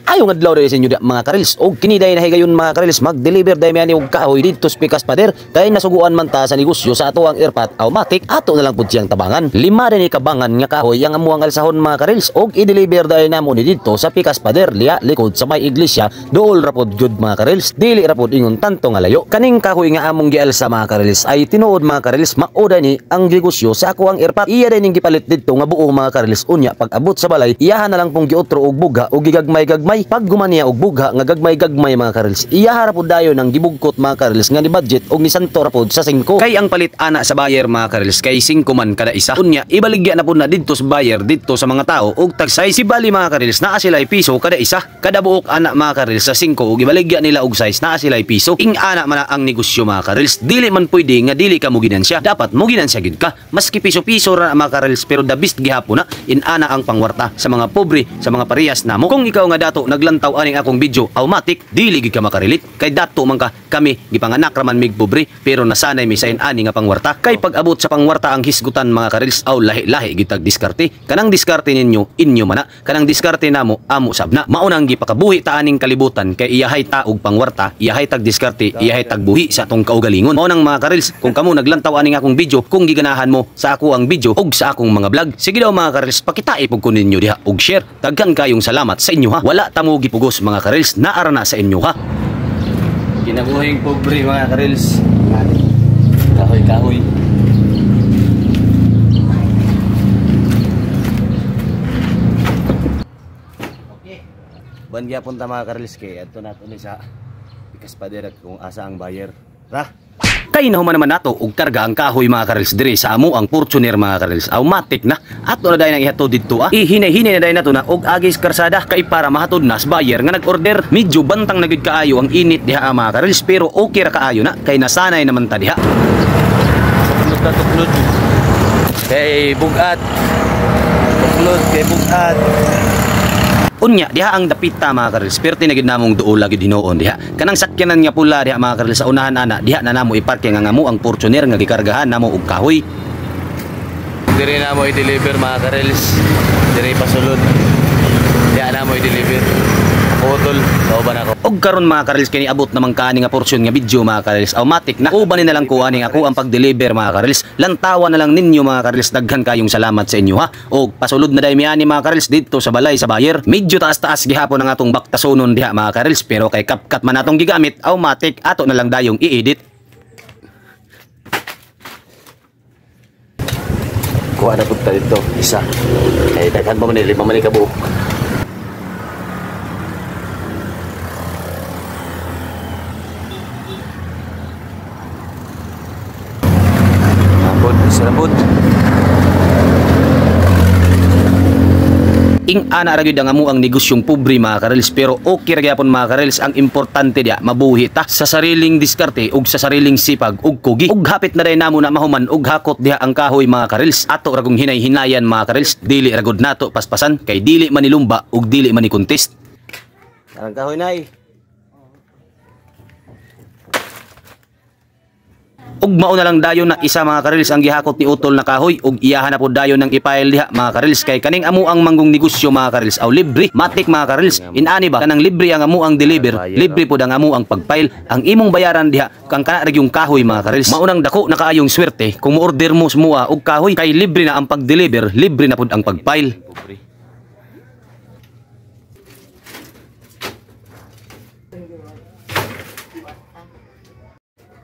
Maayo nga adlaw rin sa inyo mga karils. Og kini day nahigayon mga karils mag-deliver day man og kahoy dito sa Pikas Pader kay nasuguan man ta sa negosyo sa ato ang airpat automatic ato na lang pud siyang tabangan. Lima din ikabangan nga kahoy ang amuang alsahon mga karils og i-deliver day namo ni dito sa Pikas Pader liya likod sa may iglesia dool ra pud gyud mga karils. Dili ra pud ingon tanto nga layo. Kaning kahoy nga among gialsa mga karils ay tinuod mga karils mauda ni ang negosyo sa ako ang airpat. Iya din ning gipalit dito nga buo mga karils unya pag abot sa balay iyahan na lang pong giotro og bugha og gigagmay-gagmay. Pag gumaniya og bugha nga gagmay-gagmay mga karils iya harapod dayon ng gibugkot mga karils nga ni budget og ni santo rapod sa 5 kay ang palit ana sa buyer mga karils kay 5 man kada isa unya ibaligya na pud na didto sa buyer didto sa mga tao og tagsay si bali mga karils naa sila piso kada isa kada buok ana mga karils sa 5 og ibaligya nila og size naa sila piso ing ana man ang negosyo mga karils dili man pwede nga dili ka mo ginansya dapat mo ginansya gid ka maski piso-piso ra mga karils pero the best gihapon na in ana ang pangwarta sa mga pobre sa mga parehas namo kung ikaw nga dato naglantaw aning akong video automatic dili gid ka makarilit kay dato man ka kami gipanganak ra man mig pobre pero nasanay mi sa ani nga pangwarta kay pag abot sa pangwarta ang hisgutan mga karils aw lahi-lahi gid tag diskarte kanang diskarte ninyo inyo man na kanang diskarte namo amo sabna mao nang gipakabuhi ta aning kalibutan kay iyahay ta og pangwarta iyahay tag diskarte iyahay tag buhi sa atong kaugalingon mao nang mga karils kung kamo naglantaw aning akong video kung giganahan mo sa ako ang video og sa akong mga vlog sige daw mga karils pakitai pug kunin ninyo diha og share daghan kayong salamat sa inyo ha wala ta mo gipugos mga karils naara na sa inyo ha kinabuhing pobre mga karils kahoy kahoy okay ban gyapon ta mga karils kay adto nato ni sa Pikas Pader kung asa ang buyer ra kay nahuman naman nato og karga ang kahoy mga karils diri sa amo ang Fortuner mga karils automatic na ato na dayon ang ihatod didto ihinay-hinay na dayon nato na og agis karsada kay para mahatod na sa buyer nga nag-order medyo bantang na gid kaayo ang init diha mga karils pero okay ra kaayo na kay nasanay naman ta diha tuklod kay bugat tuklod kay bugat unya diha ang dapita mga karils pero tinagid namong duol lagi dinoon diha kanang sakyanan nga pula diha mga karils sa unahan ana diha na namo iparke nga amo ang Fortuner nga gikargahan namo og kahoy diri namo i-deliver mga karils diri pasulod diha namo i-deliver putol kauban ako og karon mga karils kini abot namang kaani nga portion nga video mga karils automatic na uban na lang ko ani ako ang pag-deliver mga karils lantawan na lang ninyo mga karils daghan kayong salamat sa inyo ha og pasulod na daymi ani mga karils dito sa balay sa buyer medyo taas-taas gihapon ang atong baktasonon diha mga karils pero kay CapCut man atong gigamit automatic ato na lang dayong i-edit kuha na pud ta dito isa kay daghan pa man 5 man ka buok sarabot ing ana ra gyud ang amo ang negosyong pobre mga karils pero okay ra gyapon mga karils ang importante dia mabuhi ta sa sariling diskarte ug sa sariling sipag ug kugi ug hapit na day namo na mahuman ug hakot diha ang kahoy mga karils ato ra kung hinay-hinayan mga karils dili ra gud nato paspasan kay dili man nilumba ug dili man ni contest ang kahoy nay ug mao na lang dayon na isa mga karils ang gihakot ni utol na kahoy ug iyahan na po dayon ng ipail diha mga karils kay kaning amo ang manggong negosyo mga karils aw libre matik mga karils inani ba kanang libre ang amo ang deliver libre pud ang amo ang pagpail ang imong bayaran diha kang kana ra yung kahoy mga karils mao nang dako na kaayong swerte kung mo-order mo sumua og kahoy kay libre na ang pag-deliver libre na pud ang pagpail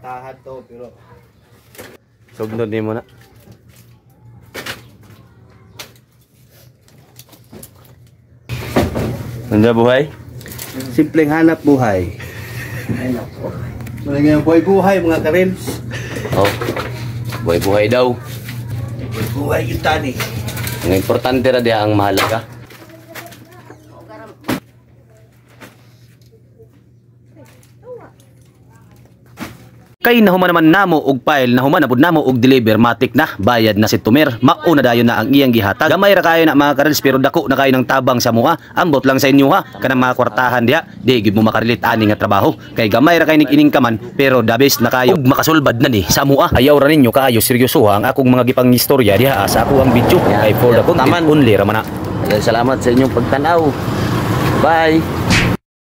tahat to pero sugnod ni mo na nanda buhay simpleng hanap buhay mga buhay mga karils oh buhay daw buhay yung tani ang importante ra diha ang mahalaga kay nahuman naman namo og file nahuman na pud namo og deliver matik na bayad na si Tumer mauna dayon na ang iyang gihatag gamay ra kayo na mga karils pero dako na kayo ng tabang sa mua ambot lang sa inyo ha kanang mga kwartahan diha di gid mo makarilit ani nga trabaho kay gamay ra kay ning iningkaman pero the best na kayo ug makasulbad na ni sa mua ayaw ra ninyo kaayo seryoso ang akong mga gipang istorya diha sa ako ang video kay for the content only ra man na salamat sa inyong pagtanaw Bye.